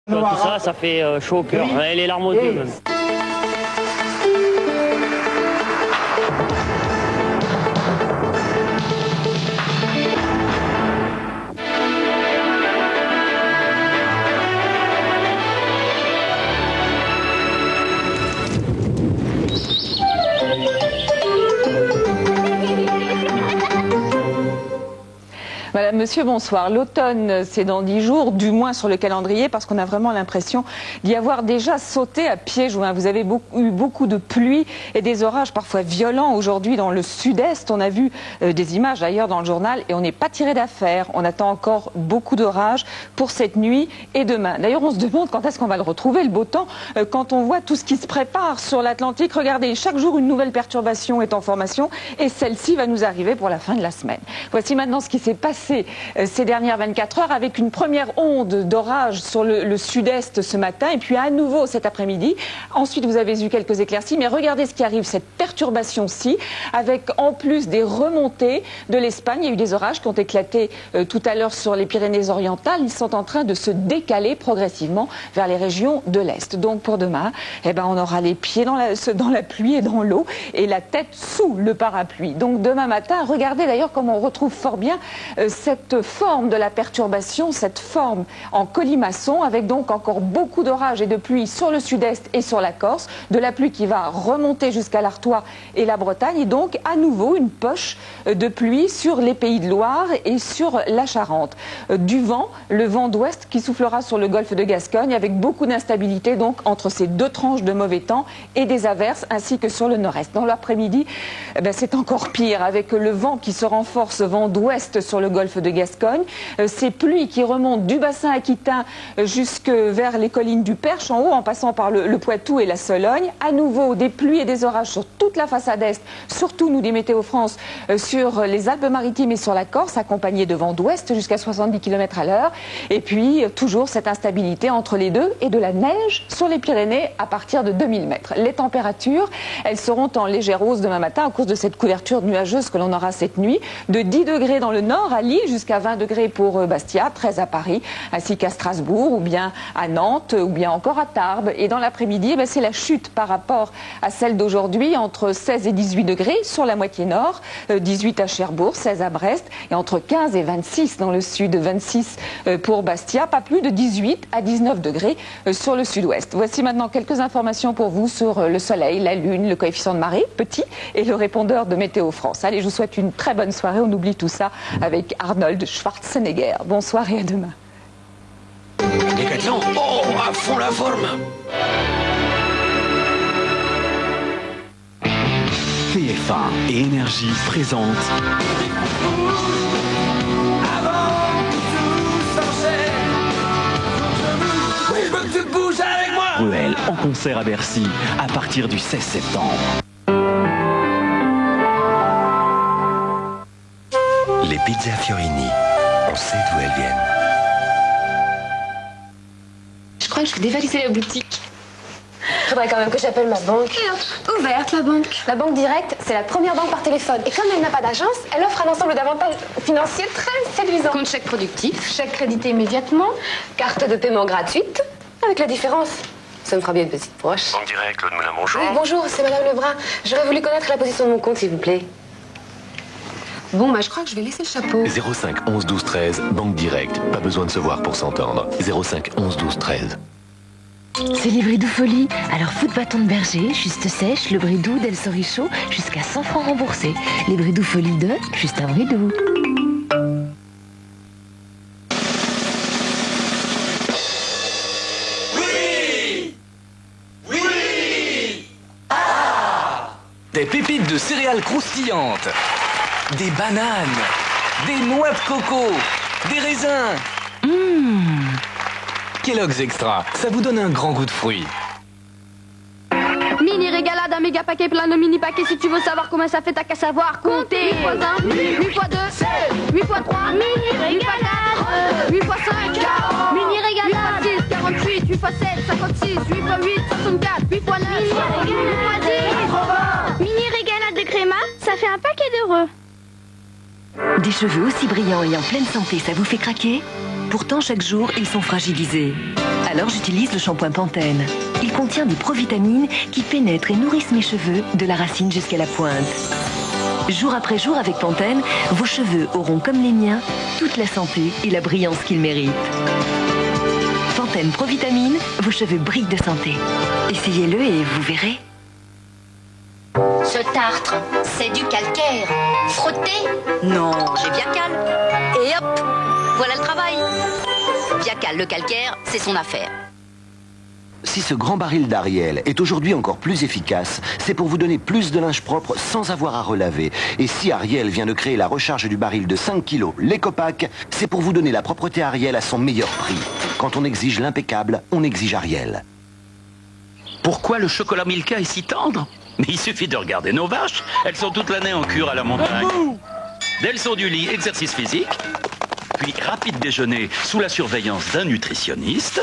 Tout ça, ça fait chaud au cœur. Et les larmes aux yeux même. Madame, Monsieur, bonsoir. L'automne, c'est dans 10 jours, du moins sur le calendrier, parce qu'on a vraiment l'impression d'y avoir déjà sauté à pieds joints. Vous avez eu beaucoup de pluie et des orages parfois violents aujourd'hui dans le sud-est. On a vu des images d'ailleurs dans le journal et on n'est pas tiré d'affaire. On attend encore beaucoup d'orages pour cette nuit et demain. D'ailleurs, on se demande quand est-ce qu'on va le retrouver, le beau temps, quand on voit tout ce qui se prépare sur l'Atlantique. Regardez, chaque jour, une nouvelle perturbation est en formation et celle-ci va nous arriver pour la fin de la semaine. Voici maintenant ce qui s'est passé ces dernières 24 heures avec une première onde d'orage sur le sud-est ce matin et puis à nouveau cet après-midi. Ensuite, vous avez eu quelques éclaircies, mais regardez ce qui arrive, cette perturbation-ci, avec en plus des remontées de l'Espagne. Il y a eu des orages qui ont éclaté tout à l'heure sur les Pyrénées-Orientales. Ils sont en train de se décaler progressivement vers les régions de l'Est. Donc pour demain, eh ben, on aura les pieds dans la pluie et dans l'eau et la tête sous le parapluie. Donc demain matin, regardez d'ailleurs comme on retrouve fort bien cette forme de la perturbation, cette forme en colimaçon, avec donc encore beaucoup d'orages et de pluie sur le sud-est et sur la Corse, de la pluie qui va remonter jusqu'à l'Artois et la Bretagne, et donc à nouveau une poche de pluie sur les Pays de Loire et sur la Charente. Du vent, le vent d'ouest qui soufflera sur le golfe de Gascogne, avec beaucoup d'instabilité donc entre ces deux tranches de mauvais temps et des averses, ainsi que sur le nord-est. Dans l'après-midi, c'est encore pire, avec le vent qui se renforce, vent d'ouest sur le golfe de Gascogne, ces pluies qui remontent du bassin aquitain jusque vers les collines du Perche en haut, en passant par le Poitou et la Sologne. À nouveau des pluies et des orages sur toute la façade est, surtout nous dit Météo France sur les Alpes-Maritimes et sur la Corse, accompagnés de vents d'ouest jusqu'à 70 km à l'heure. Et puis toujours cette instabilité entre les deux et de la neige sur les Pyrénées à partir de 2000 mètres. Les températures, elles seront en légère hausse demain matin à cause de cette couverture nuageuse que l'on aura cette nuit, de 10 degrés dans le nord à Lille jusqu'à 20 degrés pour Bastia, 13 à Paris, ainsi qu'à Strasbourg, ou bien à Nantes, ou bien encore à Tarbes. Et dans l'après-midi, c'est la chute par rapport à celle d'aujourd'hui, entre 16 et 18 degrés sur la moitié nord, 18 à Cherbourg, 16 à Brest, et entre 15 et 26 dans le sud, 26 pour Bastia, pas plus de 18 à 19 degrés sur le sud-ouest. Voici maintenant quelques informations pour vous sur le soleil, la lune, le coefficient de marée, petit, et le répondeur de Météo France. Allez, je vous souhaite une très bonne soirée, on oublie tout ça avec Arnold Schwarzenegger. Bonsoir et à demain. Décathlon, oh, à fond la forme. TF1 et Énergie présentent Bruel en concert à Bercy à partir du 16 septembre. Les pizzas Fiorini, on sait d'où elles viennent. Je crois que je vais dévaliser la boutique. Faudrait quand même que j'appelle ma banque. Ouverte la banque. La banque directe, c'est la première banque par téléphone. Et comme elle n'a pas d'agence, elle offre un ensemble d'avantages financiers très séduisants. Compte chèque productif. Chèque crédité immédiatement, carte de paiement gratuite. Avec la différence, ça me fera bien une petite poche. Banque directe, Claude Moulin, bonjour. Oui, bonjour, c'est Madame Lebrun. J'aurais voulu connaître la position de mon compte, s'il vous plaît. Bon, je crois que je vais laisser le chapeau. 05 11 12 13, Banque directe. Pas besoin de se voir pour s'entendre. 05 11 12 13. C'est les bridous folie. Alors foot bâton de berger, juste sèche, le bridou d'El Sorichaud, jusqu'à 100 francs remboursés. Les bridous folie de Justin Bridou. Des pépites de céréales croustillantes, des bananes, des noix de coco, des raisins. Kellogg's Extra, ça vous donne un grand goût de fruits. Mini régalade, un méga paquet plein de mini paquets. Si tu veux savoir comment ça fait, t'as qu'à savoir compter. 8 x 1, 8 x 2, 8 x 3, mini régalade. 8 x 5, 40, mini régalade. 8 x 6, 48, 8 x 7, 56, 8 x 8, 64, 8 x 9, 8 x 10, mini régalade de créma, ça fait un paquet d'heureux. Des cheveux aussi brillants et en pleine santé, ça vous fait craquer? pourtant, chaque jour, ils sont fragilisés. Alors j'utilise le shampoing Pantene. Il contient des provitamines qui pénètrent et nourrissent mes cheveux de la racine jusqu'à la pointe. Jour après jour avec Pantene, vos cheveux auront, comme les miens, toute la santé et la brillance qu'ils méritent. Pantene Provitamine, vos cheveux brillent de santé. Essayez-le et vous verrez. Ce tartre, c'est du calcaire. Frotter? Non. J'ai Viacal. Et hop, voilà le travail. Viacal, le calcaire, c'est son affaire. Si ce grand baril d'Ariel est aujourd'hui encore plus efficace, c'est pour vous donner plus de linge propre sans avoir à relaver. Et si Ariel vient de créer la recharge du baril de 5 kg, l'EcoPack, c'est pour vous donner la propreté Ariel à son meilleur prix. Quand on exige l'impeccable, on exige Ariel. Pourquoi le chocolat Milka est si tendre? Mais il suffit de regarder nos vaches. Elles sont toute l'année en cure à la montagne. Dès elles sont du lit, exercice physique. Puis rapide déjeuner sous la surveillance d'un nutritionniste.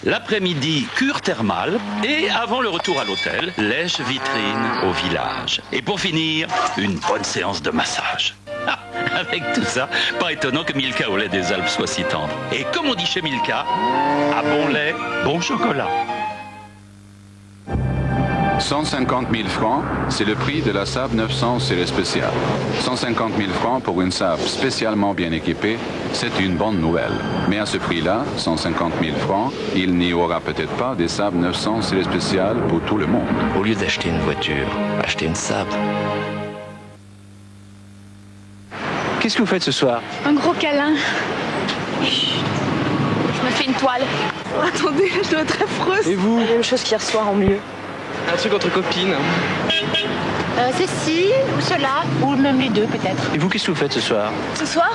L'après-midi, cure thermale. Et avant le retour à l'hôtel, lèche-vitrine au village. Et pour finir, une bonne séance de massage. Ah, avec tout ça, pas étonnant que Milka au lait des Alpes soit si tendre. Et comme on dit chez Milka, à bon lait, bon chocolat. 150 000 francs, c'est le prix de la Saab 900 série spéciale. 150 000 francs pour une Saab spécialement bien équipée, c'est une bonne nouvelle. Mais à ce prix-là, 150 000 francs, il n'y aura peut-être pas des Saab 900 série spéciale pour tout le monde. Au lieu d'acheter une voiture, achetez une Saab. Qu'est-ce que vous faites ce soir? Un gros câlin. Je me fais une toile. Oh, attendez, je dois être affreuse. Et vous? Même chose qu'hier soir en mieux. Un truc entre copines. Ceci ou cela, ou même les deux peut-être. Et vous, qu'est-ce que vous faites ce soir? Ce soir,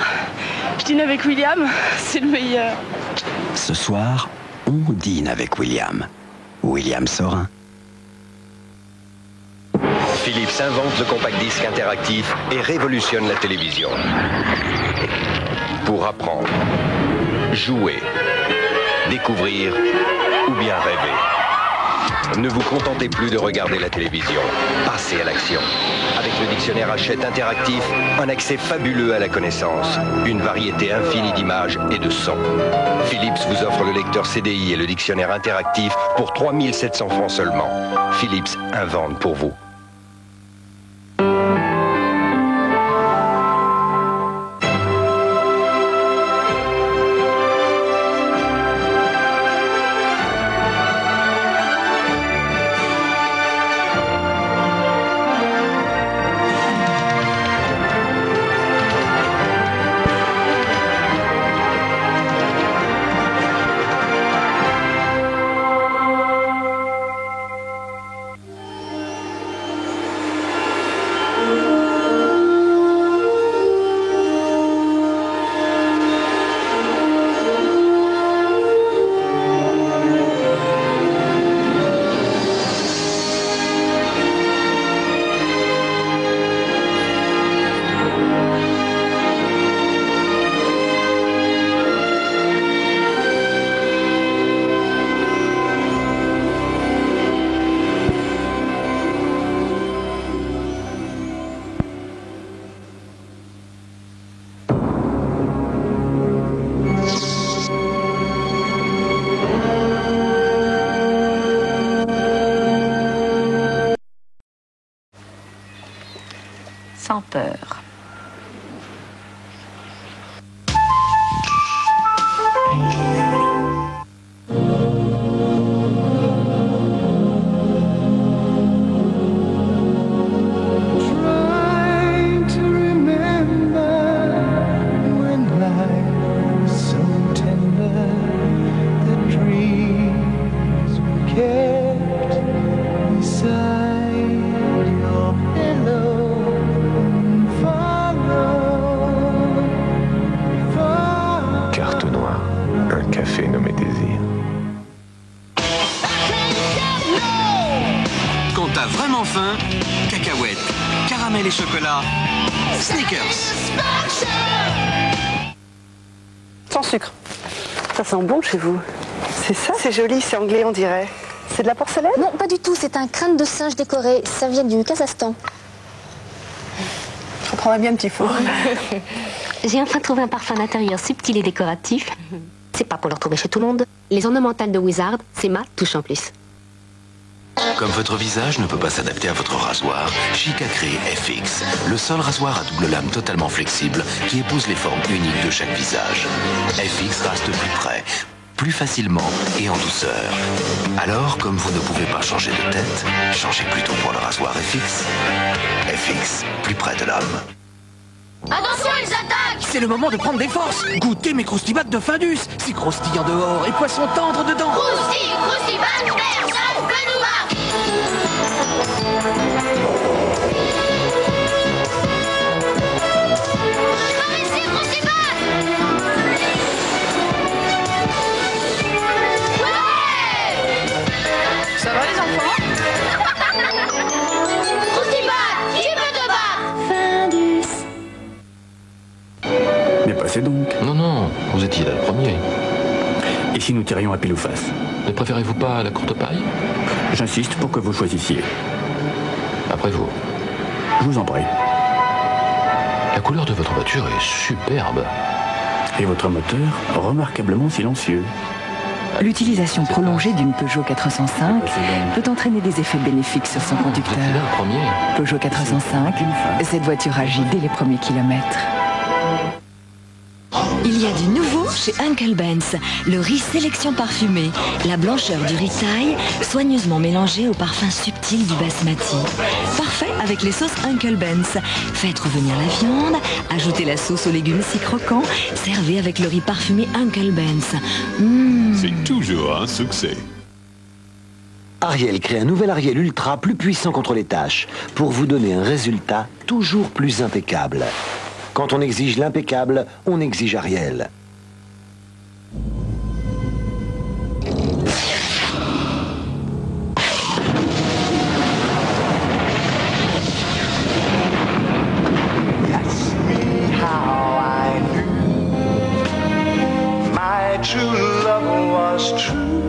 je dîne avec William. C'est le meilleur. Ce soir, on dîne avec William. William Sorin. Philips invente le compact disque interactif et révolutionne la télévision. Pour apprendre, jouer, découvrir ou bien rêver. Ne vous contentez plus de regarder la télévision. Passez à l'action. Avec le dictionnaire Hachette interactif, un accès fabuleux à la connaissance. Une variété infinie d'images et de sons. Philips vous offre le lecteur CDI et le dictionnaire interactif pour 3 700 francs seulement. Philips invente pour vous. Sans peur. Quand t'as vraiment faim, cacahuètes, caramel et chocolat, Snickers. Sans sucre. Ça sent bon chez vous. C'est ça? C'est joli, c'est anglais on dirait. C'est de la porcelaine? Non, pas du tout, c'est un crâne de singe décoré. Ça vient du Kazakhstan. Je reprendrais bien un petit four. J'ai enfin trouvé un parfum d'intérieur subtil et décoratif. C'est pas pour le retrouver chez tout le monde. Les ornementales de Wizard, c'est ma touche en plus. Comme votre visage ne peut pas s'adapter à votre rasoir, Chic a créé FX, le seul rasoir à double lame totalement flexible qui épouse les formes uniques de chaque visage. FX reste plus près, plus facilement et en douceur. Alors, comme vous ne pouvez pas changer de tête, changez plutôt pour le rasoir FX. FX, plus près de l'homme. Attention, ils attaquent! C'est le moment de prendre des forces. Goûtez mes croustibates de Findus. C'est croustillant dehors et poisson tendre dedans. Croustibat, personne peut nous battre! Par ici, Croustibat! Ouais! Ça va les enfants? Croustibat, qui peut te battre? Mais passez donc. Non, non, vous étiez là le premier. Et si nous tirions à pile ou face? Ne préférez-vous pas la courte paille? J'insiste pour que vous choisissiez. Après vous. Je vous en prie. La couleur de votre voiture est superbe. Et votre moteur remarquablement silencieux. L'utilisation prolongée d'une Peugeot 405 peut entraîner des effets bénéfiques sur son conducteur. Peugeot 405, cette voiture agit dès les premiers kilomètres. Il y a du nouveau chez Uncle Ben's, le riz sélection parfumé. La blancheur du riz thaï, soigneusement mélangée au parfum subtil du basmati. Parfait avec les sauces Uncle Ben's. Faites revenir la viande, ajoutez la sauce aux légumes si croquants, servez avec le riz parfumé Uncle Ben's. C'est toujours un succès. Ariel crée un nouvel Ariel Ultra plus puissant contre les tâches pour vous donner un résultat toujours plus impeccable. Quand on exige l'impeccable, on exige Ariel.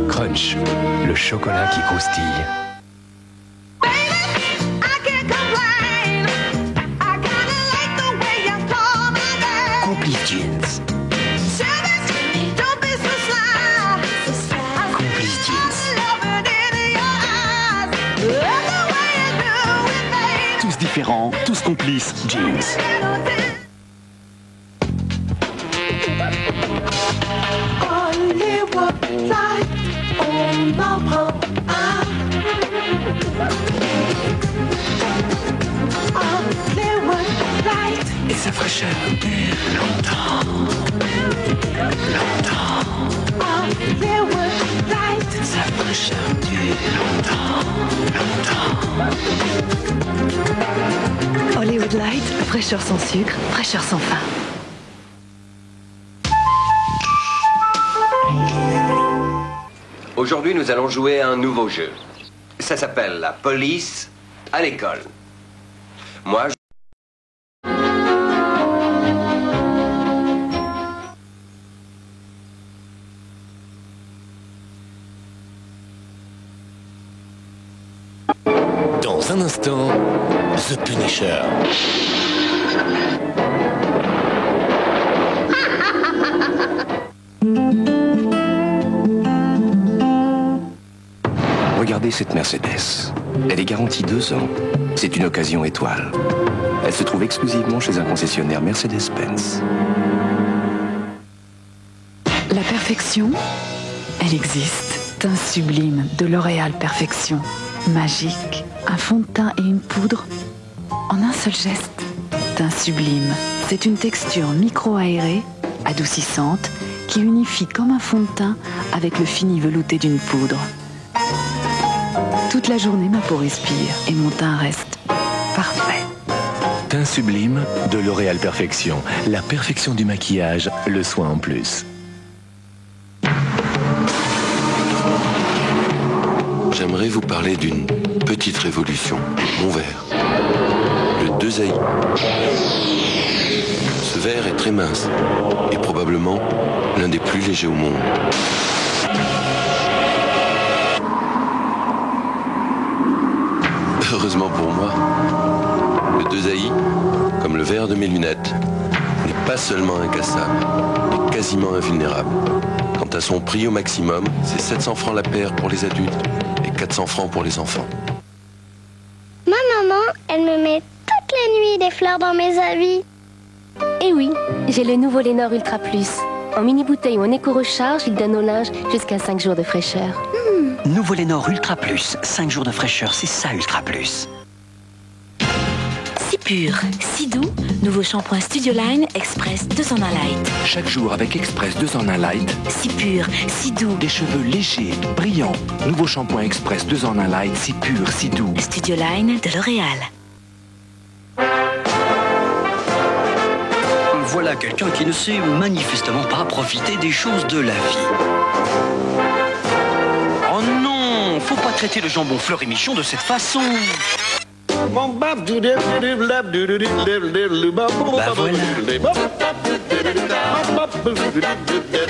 Crunch, le chocolat qui croustille. Complice Jeans. Complice Jeans. Tous différents, tous complices, Jeans. Et sa fraîcheur dure longtemps. Longtemps. Sa fraîcheur dure longtemps. Longtemps. Hollywood Light, fraîcheur sans sucre, fraîcheur sans fin. Aujourd'hui, nous allons jouer à un nouveau jeu. Ça s'appelle la police à l'école. Moi, Dans un instant, The Punisher. Regardez cette Mercedes. Elle est garantie 2 ans. C'est une occasion étoile. Elle se trouve exclusivement chez un concessionnaire Mercedes-Benz. La perfection, elle existe. Teint sublime de L'Oréal Perfection. Magique, un fond de teint et une poudre en un seul geste. Teint sublime, c'est une texture micro-aérée, adoucissante, qui unifie comme un fond de teint avec le fini velouté d'une poudre. Toute la journée, ma peau respire et mon teint reste parfait. Teint sublime de L'Oréal Perfection. La perfection du maquillage, le soin en plus. J'aimerais vous parler d'une petite révolution. Mon verre. Le 2AI. Ce verre est très mince et probablement l'un des plus légers au monde. Heureusement pour moi, le 2AI, comme le verre de mes lunettes, n'est Pas seulement incassable, mais quasiment invulnérable. Quant à son prix au maximum, c'est 700 francs la paire pour les adultes et 400 francs pour les enfants. Ma maman, elle me met toutes les nuits des fleurs dans mes habits. Et oui, j'ai le nouveau Lénore Ultra Plus. En mini-bouteille ou en éco-recharge, il donne au linge jusqu'à 5 jours de fraîcheur. Nouveau Lénore Ultra Plus. 5 jours de fraîcheur, c'est ça Ultra Plus. Si pur, si doux, nouveau shampoing Studio Line Express 2 en 1 Light. Chaque jour avec Express 2 en 1 Light. Si pur, si doux. Des cheveux légers, brillants. Nouveau shampoing Express 2 en 1 Light, si pur, si doux. Studio Line de L'Oréal. Voilà quelqu'un qui ne sait manifestement pas profiter des choses de la vie. Oh non, faut pas traiter le jambon Fleury-Michon de cette façon. Bah voilà.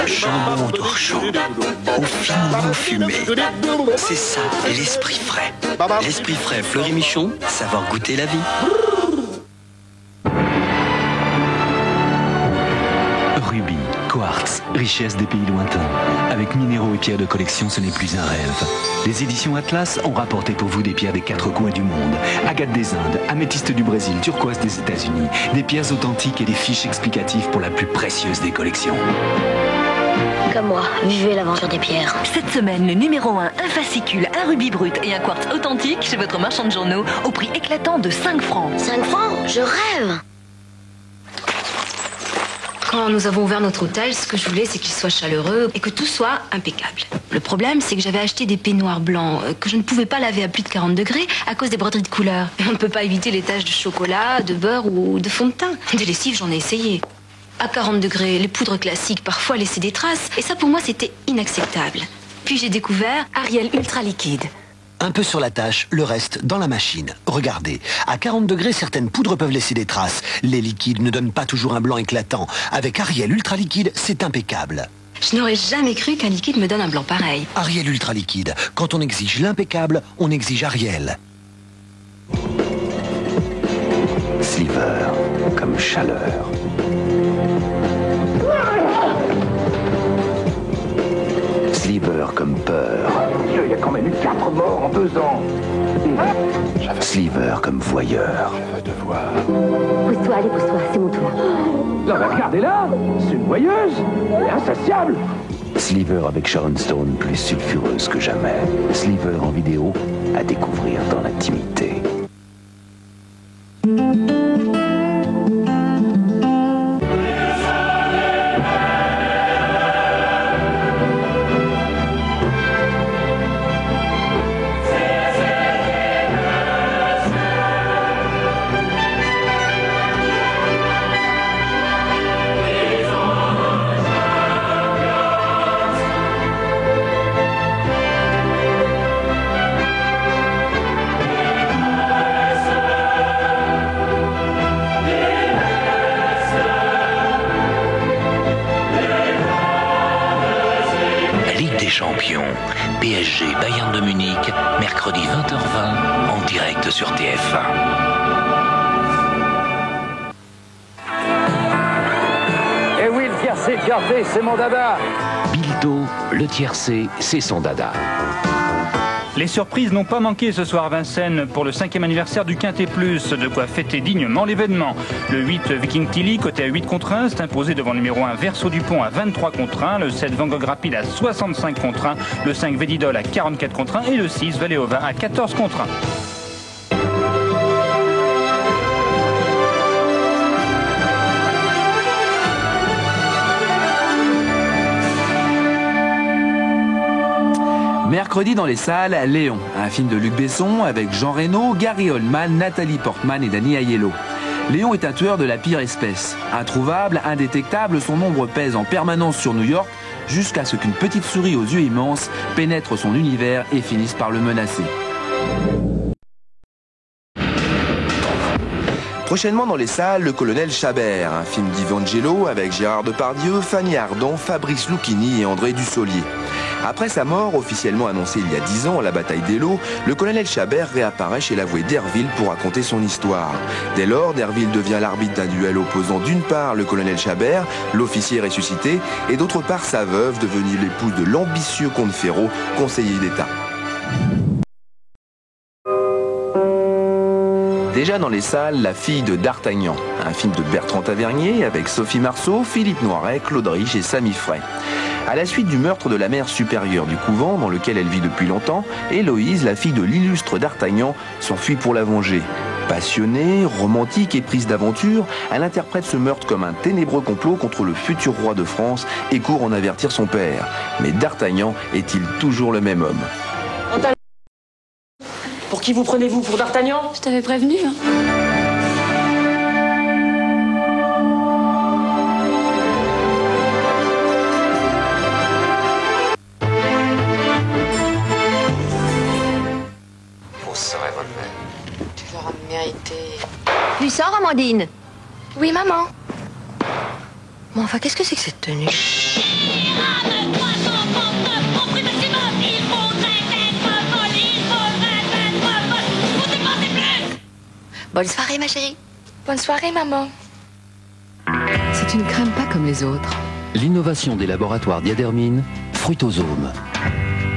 Jambon torchon, au finement fumé. C'est ça, l'esprit frais. L'esprit frais Fleury-Michon, savoir goûter la vie. Rubis, quartz, richesse des pays lointains. Avec minéraux et pierres de collection, ce n'est plus un rêve. Les éditions Atlas ont rapporté pour vous des pierres des 4 coins du monde. Agate des Indes, améthyste du Brésil, turquoise des États-Unis. Des pierres authentiques et des fiches explicatives pour la plus précieuse des collections. Comme moi, vivez l'aventure des pierres. Cette semaine, le numéro 1, un fascicule, un rubis brut et un quartz authentique chez votre marchand de journaux au prix éclatant de 5 francs. 5 francs? Je rêve! Quand nous avons ouvert notre hôtel, ce que je voulais, c'est qu'il soit chaleureux et que tout soit impeccable. Le problème, c'est que j'avais acheté des peignoirs blancs que je ne pouvais pas laver à plus de 40 degrés à cause des broderies de couleur. Et on ne peut pas éviter les taches de chocolat, de beurre ou de fond de teint. Des lessives, j'en ai essayé. À 40 degrés, les poudres classiques parfois laissaient des traces. Et ça, pour moi, c'était inacceptable. Puis j'ai découvert Ariel Ultra Liquide. Un peu sur la tâche, le reste dans la machine. Regardez, à 40 degrés, certaines poudres peuvent laisser des traces. Les liquides ne donnent pas toujours un blanc éclatant. Avec Ariel Ultra Liquide, c'est impeccable. Je n'aurais jamais cru qu'un liquide me donne un blanc pareil. Ariel Ultra Liquide. Quand on exige l'impeccable, on exige Ariel. Sliver, comme chaleur. Sliver comme peur. Il y a quand même eu 4 morts en 2 ans. Sliver comme voyeur. Je veux te voir. Pousse-toi, allez, pousse-toi, c'est mon tour. Non, mais regardez-la. C'est une voyeuse. Elle est insatiable. Sliver avec Sharon Stone plus sulfureuse que jamais. Sliver en vidéo à découvrir dans l'intimité. Champions, PSG Bayern de Munich, mercredi 20h20 en direct sur TF1. Eh oui, le tiercé, c'est mon dada. Bilto, le tiercé, c'est son dada. Les surprises n'ont pas manqué ce soir à Vincennes pour le 5e anniversaire du Quintet Plus, de quoi fêter dignement l'événement. Le 8 Viking Tilly, coté à 8 contre 1, s'est imposé devant le numéro 1 Verso Dupont à 23 contre 1, le 7 Van Gogh Rapide à 65 contre 1, le 5 Védidol à 44 contre 1 et le 6 Valéova à 14 contre 1. Mercredi dans les salles, Léon, un film de Luc Besson avec Jean Reno, Gary Oldman, Nathalie Portman et Danny Aiello. Léon est un tueur de la pire espèce. Introuvable, indétectable, son ombre pèse en permanence sur New York jusqu'à ce qu'une petite souris aux yeux immenses pénètre son univers et finisse par le menacer. Prochainement dans les salles, Le Colonel Chabert, un film d'Yves Angelo avec Gérard Depardieu, Fanny Ardant, Fabrice Lucchini et André Dussolier. Après sa mort, officiellement annoncée il y a 10 ans à la bataille d'Eylau, le colonel Chabert réapparaît chez l'avoué d'Herville pour raconter son histoire. Dès lors, Derville devient l'arbitre d'un duel opposant d'une part le colonel Chabert, l'officier ressuscité, et d'autre part sa veuve, devenue l'épouse de l'ambitieux comte Ferraud, conseiller d'État. Déjà dans les salles, La fille de D'Artagnan, un film de Bertrand Tavernier avec Sophie Marceau, Philippe Noiret, Claude Rich et Samy Frey. À la suite du meurtre de la mère supérieure du couvent, dans lequel elle vit depuis longtemps, Héloïse, la fille de l'illustre D'Artagnan, s'enfuit pour la venger. Passionnée, romantique et prise d'aventure, elle interprète ce meurtre comme un ténébreux complot contre le futur roi de France et court en avertir son père. Mais D'Artagnan est-il toujours le même homme ? Pour qui vous prenez-vous? Pour D'Artagnan? Je t'avais prévenu, hein. Vous serez votre mère. Tu l'auras mérité. Lui sors, Amandine. Oui, maman. Mais enfin, qu'est-ce que c'est que cette tenue? Bonne soirée, ma chérie. Bonne soirée, maman. C'est une crème pas comme les autres. L'innovation des laboratoires Diadermine, Fruitosome.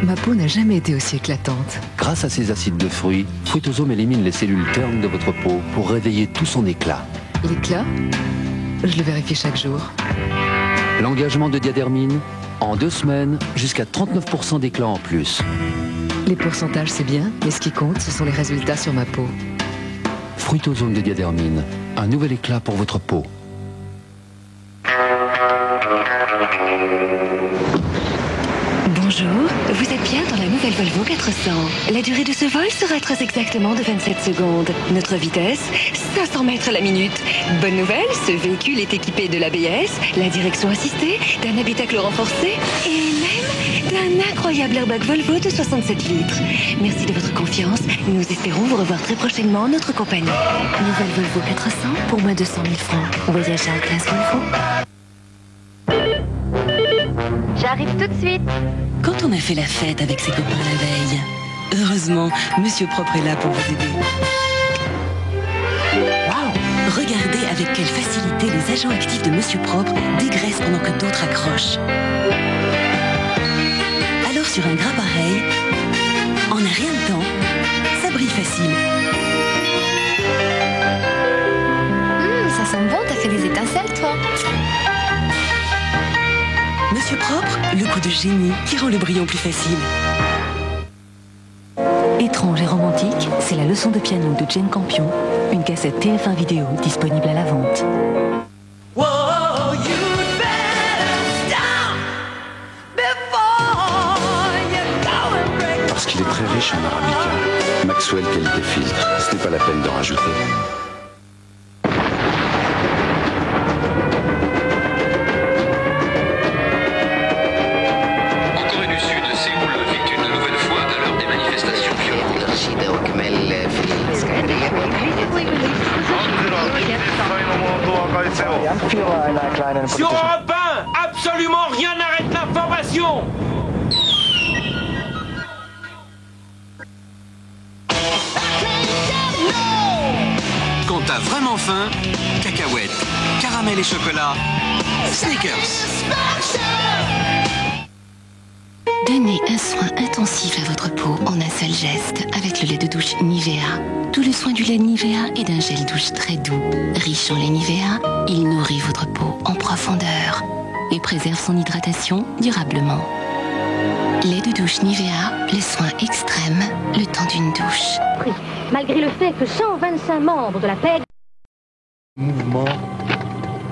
Ma peau n'a jamais été aussi éclatante. Grâce à ces acides de fruits, Fruitosome élimine les cellules ternes de votre peau pour réveiller tout son éclat. L'éclat? Je le vérifie chaque jour. L'engagement de Diadermine, en 2 semaines, jusqu'à 39% d'éclat en plus. Les pourcentages, c'est bien, mais ce qui compte, ce sont les résultats sur ma peau. Fruitosome de Diadermine, un nouvel éclat pour votre peau. Bonjour, vous êtes bien dans la nouvelle Volvo 400. La durée de ce vol sera très exactement de 27 secondes. Notre vitesse, 500 mètres à la minute. Bonne nouvelle, ce véhicule est équipé de l'ABS, la direction assistée, d'un habitacle renforcé et même d'un incroyable airbag Volvo de 67 litres. Merci de votre confiance. Nous espérons vous revoir très prochainement en notre compagnie. Nouvelle Volvo 400 pour moins de 100 000 francs. Voyagez en classe Volvo. J'arrive tout de suite. Quand on a fait la fête avec ses copains la veille, heureusement, Monsieur Propre est là pour vous aider. Wow! Regardez avec quelle facilité les agents actifs de Monsieur Propre dégraissent pendant que d'autres accrochent. Alors sur un gras pareil, en un rien de temps, ça brille facile. Ça sent bon, t'as fait des étincelles, toi. Monsieur Propre, le coup de génie qui rend le brillant plus facile. Étrange et romantique, c'est la leçon de piano de Jane Campion, une cassette TF1 vidéo disponible à la vente. Parce qu'il est très riche en arabica. Maxwell qualité filtre, ce n'est pas la peine d'en rajouter. Sur Europe 1, absolument rien n'arrête l'information. Quand t'as vraiment faim, cacahuètes, caramel et chocolat, Snickers. Donnez un soin intensif à votre peau en un seul geste avec le lait de douche Nivea. Tout le soin du lait Nivea est d'un gel douche très doux. Riche en lait Nivea, il nourrit votre peau en profondeur et préserve son hydratation durablement. Lait de douche Nivea, le soin extrême, le temps d'une douche. Malgré le fait que 125 membres de la PEG... Mouvement.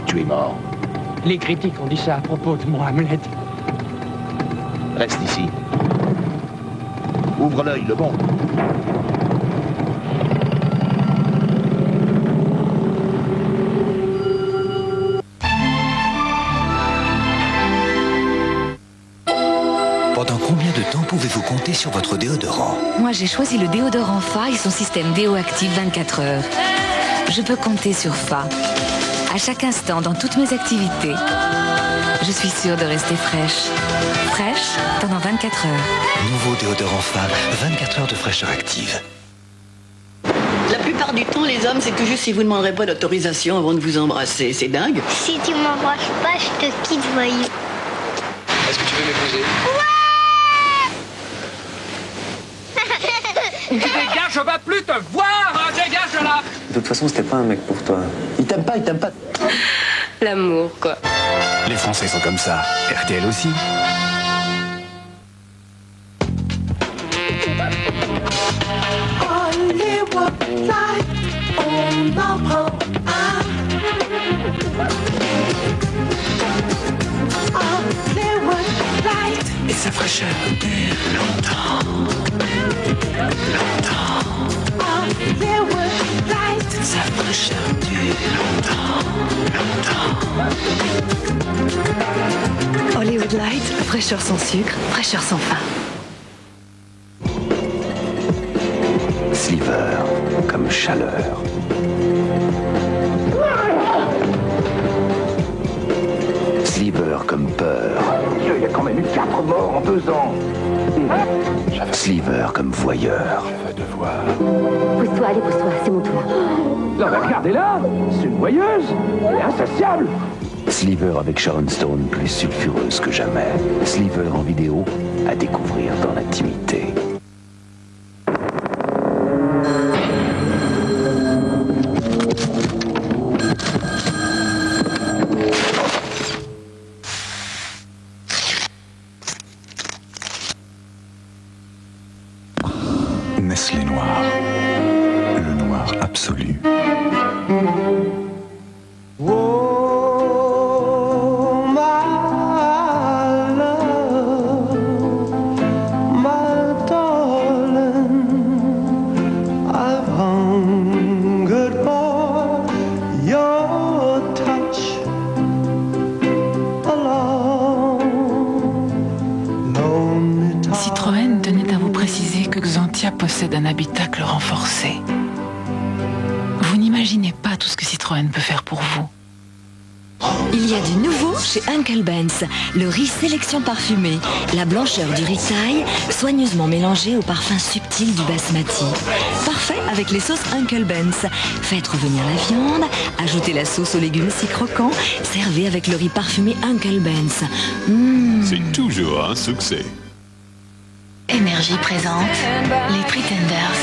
Tu es mort. Les critiques ont dit ça à propos de moi, Hamlet. Reste ici. Ouvre l'œil, le bon. Pendant combien de temps pouvez-vous compter sur votre déodorant? Moi, j'ai choisi le déodorant Fa et son système Déo Active 24 heures. Je peux compter sur Fa. À chaque instant, dans toutes mes activités. je suis sûre de rester fraîche. Fraîche pendant 24 heures. Nouveau déodorant femme, 24 heures de fraîcheur active. La plupart du temps, les hommes, c'est tout juste si vous ne demanderez pas d'autorisation avant de vous embrasser. C'est dingue. Si tu m'embrasses pas, je te quitte, voyou. Est-ce que tu veux m'épouser? Tu dégages, je vais plus te voir, hein, dégage de là. De toute façon, c'était pas un mec pour toi. Il t'aime pas, il t'aime pas. L'amour, quoi. Les Français sont comme ça. RTL aussi. Et sa fraîcheur dure longtemps. Longtemps. Sa fraîcheur dure longtemps. Hollywood Light, fraîcheur sans sucre, fraîcheur sans fin. Sliver, comme chaleur. Sliver comme peur. Il y a quand même eu 4 morts en 2 ans. Sliver comme voyeur. Je veux te voir. Pousse-toi, allez, pousse-toi, c'est mon tour. Non, mais regardez-la, c'est une voyeuse. Elle est insatiable. Sliver avec Sharon Stone plus sulfureuse que jamais. Sliver en vidéo à découvrir dans l'intimité. Nestlé Noir. Le noir absolu. Citroën tenait à vous préciser que Xantia possède un habitacle renforcé. Vous n'imaginez pas tout ce que Citroën peut faire pour vous. Il y a du nouveau chez Uncle Ben's, le riz sélection parfumée. La blancheur du riz thaï, soigneusement mélangée au parfum subtil du basmati. Parfait avec les sauces Uncle Ben's. Faites revenir la viande, ajoutez la sauce aux légumes si croquants, servez avec le riz parfumé Uncle Ben's. C'est toujours un succès. Énergie présente les Pretenders.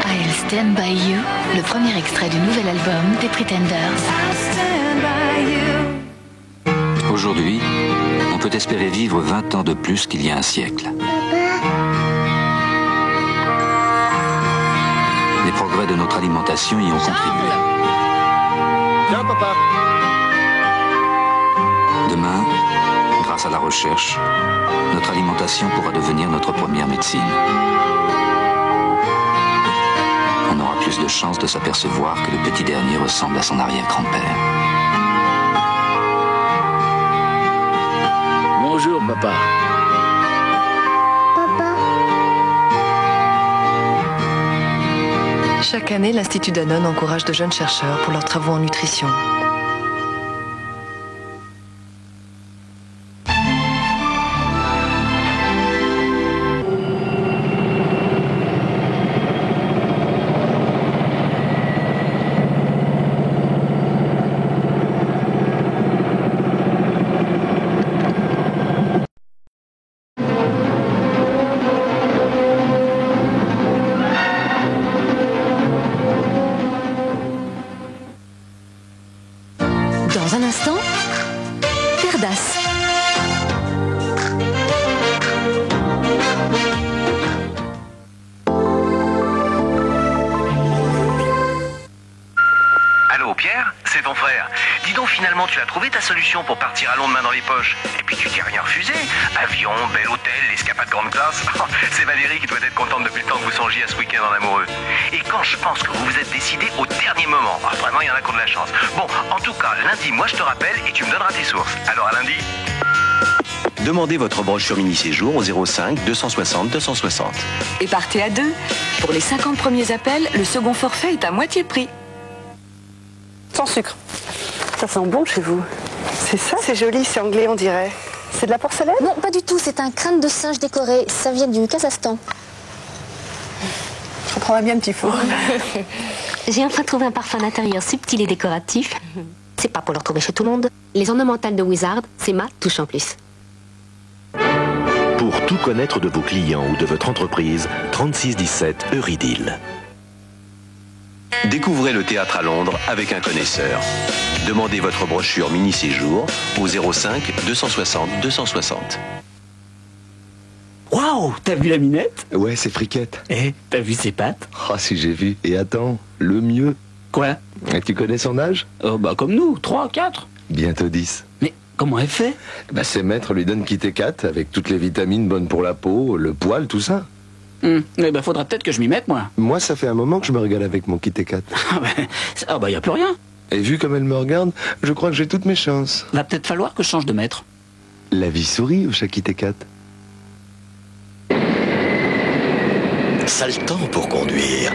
I'll Stand By You, le premier extrait du nouvel album des Pretenders. Aujourd'hui, on peut espérer vivre 20 ans de plus qu'il y a un siècle. Les progrès de notre alimentation y ont contribué. Tiens, papa. Demain, grâce à la recherche, notre alimentation pourra devenir notre première médecine. On aura plus de chances de s'apercevoir que le petit dernier ressemble à son arrière-grand-père. Bonjour, papa. Chaque année, l'Institut Danone encourage de jeunes chercheurs pour leurs travaux en nutrition. Dans un instant, Perdas. Allô, Pierre? C'est ton frère. Dis donc, finalement, tu as trouvé ta solution pour partir à Londres main dans les poches. Et puis tu t'y as rien refusé. Avion, bel hôtel, escapade grande classe. C'est Valérie qui doit être contente depuis le temps que vous songiez à ce week-end en amoureux. Et quand je pense que vous vous êtes décidé au dernier moment, vraiment, il y en a qui ont de la chance. Bon, en tout cas, lundi, moi je te rappelle et tu me donneras tes sources. Alors à lundi. Demandez votre brochure mini-séjour au 05 260 260. Et partez à 2. Pour les 50 premiers appels, le second forfait est à moitié prix. Sans sucre. Ça sent bon chez vous. C'est ça? C'est joli, c'est anglais on dirait. C'est de la porcelaine? Non, pas du tout, c'est un crâne de singe décoré. Ça vient du Kazakhstan. Je reprendrai bien un petit four. J'ai enfin trouvé un parfum d'intérieur subtil et décoratif. C'est pas pour le retrouver chez tout le monde. Les ornementales de Wizard, c'est ma touche en plus. Pour tout connaître de vos clients ou de votre entreprise, 3617 Eurydill. Découvrez le théâtre à Londres avec un connaisseur. Demandez votre brochure mini-séjour au 05 260 260. Waouh, t'as vu la minette? Ouais, c'est friquette. Eh, t'as vu ses pattes? Ah, si j'ai vu. Et attends, le mieux. Quoi? Et tu connais son âge? Oh, bah comme nous, 3, 4. Bientôt 10. Mais comment elle fait? Bah, ses maîtres lui donnent Kit Kat avec toutes les vitamines bonnes pour la peau, le poil, tout ça. Eh ben, faudra peut-être que je m'y mette, moi. Moi, ça fait un moment que je me régale avec mon Kit Kat. Ah bah, y a plus rien. Et vu comme elle me regarde, je crois que j'ai toutes mes chances. Va peut-être falloir que je change de maître. La vie sourit au chat Kit Kat. Sale temps pour conduire.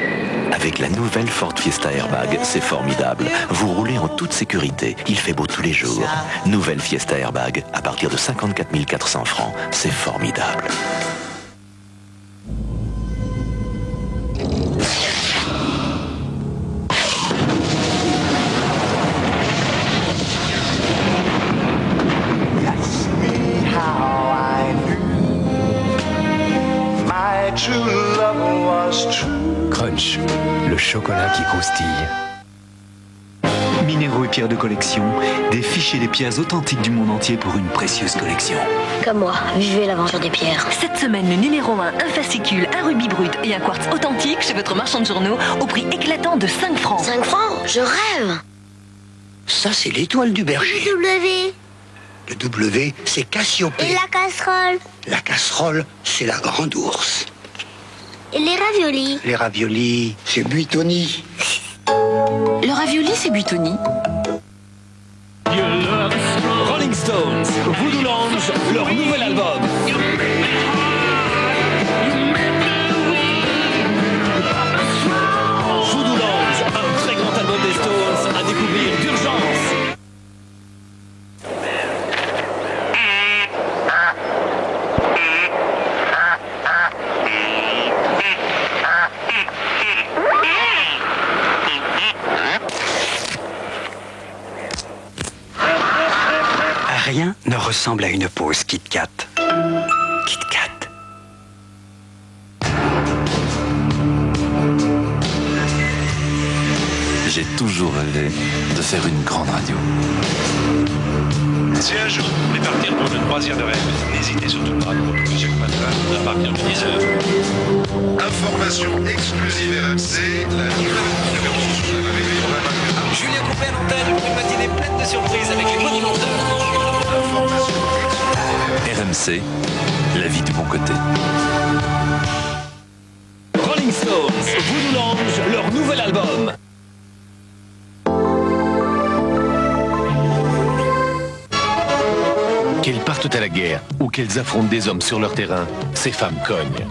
Avec la nouvelle Ford Fiesta Airbag, c'est formidable. Vous roulez en toute sécurité. Il fait beau tous les jours. Nouvelle Fiesta Airbag, à partir de 54 400 francs. C'est formidable. Crunch, le chocolat qui croustille. Minéraux et pierres de collection, des fichiers des pièces authentiques du monde entier pour une précieuse collection. Comme moi, vivez l'aventure des pierres. Cette semaine, le numéro 1, un fascicule, un rubis brut et un quartz authentique chez votre marchand de journaux au prix éclatant de 5 francs. 5 francs? Je rêve! Ça, c'est l'étoile du berger. Le W. Le W, c'est Cassiopée. Et la casserole. La casserole, c'est la grande ours. Et les raviolis. Les raviolis, c'est Buitoni. Le ravioli, c'est Buitoni. Rolling Stones, Voodoo Lounge, leur nouvel album. Voodoo Lounge, un très grand album des Stones à découvrir d'urgence. Rien ne ressemble à une pause Kit Kat. Kit Kat. J'ai toujours rêvé de faire une grande radio. Si un jour vous voulez partir pour une croisière de rêve, n'hésitez surtout pas à retrouver chaque matin à partir de 10h. Information exclusive RMC, la nouvelle configuration de la réveil pour la Julien Courbet à l'antenne pour une matinée pleine de surprises avec les monumenteurs. RMC, la vie du bon côté. Rolling Stones, Voodoo Lounge, leur nouvel album. Qu'elles partent à la guerre ou qu'elles affrontent des hommes sur leur terrain, ces femmes cognent.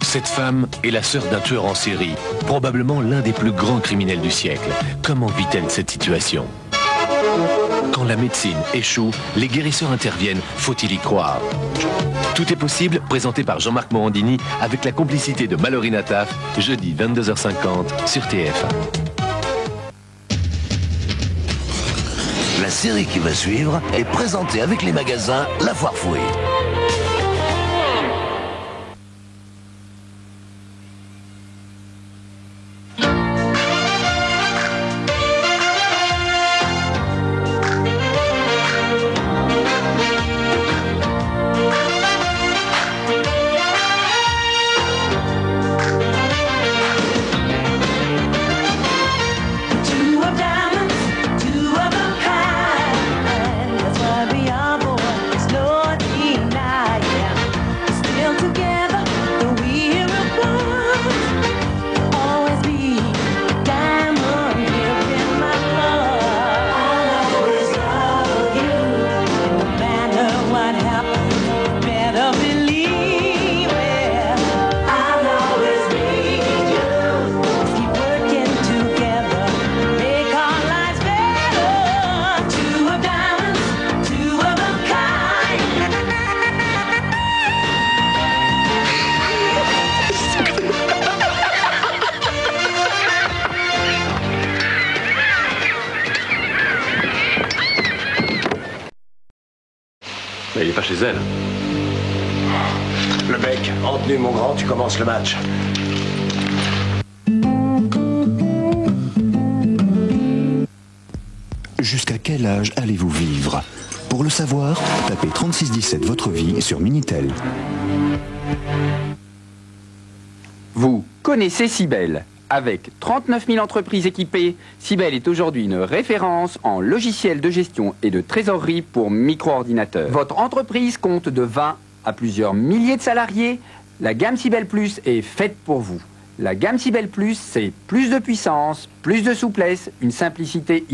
Cette femme est la sœur d'un tueur en série, probablement l'un des plus grands criminels du siècle. Comment vit-elle cette situation? Quand la médecine échoue, les guérisseurs interviennent, faut-il y croire? Tout est possible, présenté par Jean-Marc Morandini avec la complicité de Mallory Nataf, jeudi 22h50 sur TF1. La série qui va suivre est présentée avec les magasins La Foire Fouille. pas chez elle. Le bec, en tenue, mon grand, tu commences le match. Jusqu'à quel âge allez-vous vivre? Pour le savoir, tapez 3617 votre vie sur Minitel. Vous connaissez Cybelle. Avec 39 000 entreprises équipées, Cybelle est aujourd'hui une référence en logiciels de gestion et de trésorerie pour micro-ordinateurs. Votre entreprise compte de 20 à plusieurs milliers de salariés. La gamme Cybelle Plus est faite pour vous. La gamme Cybelle Plus, c'est plus de puissance, plus de souplesse, une simplicité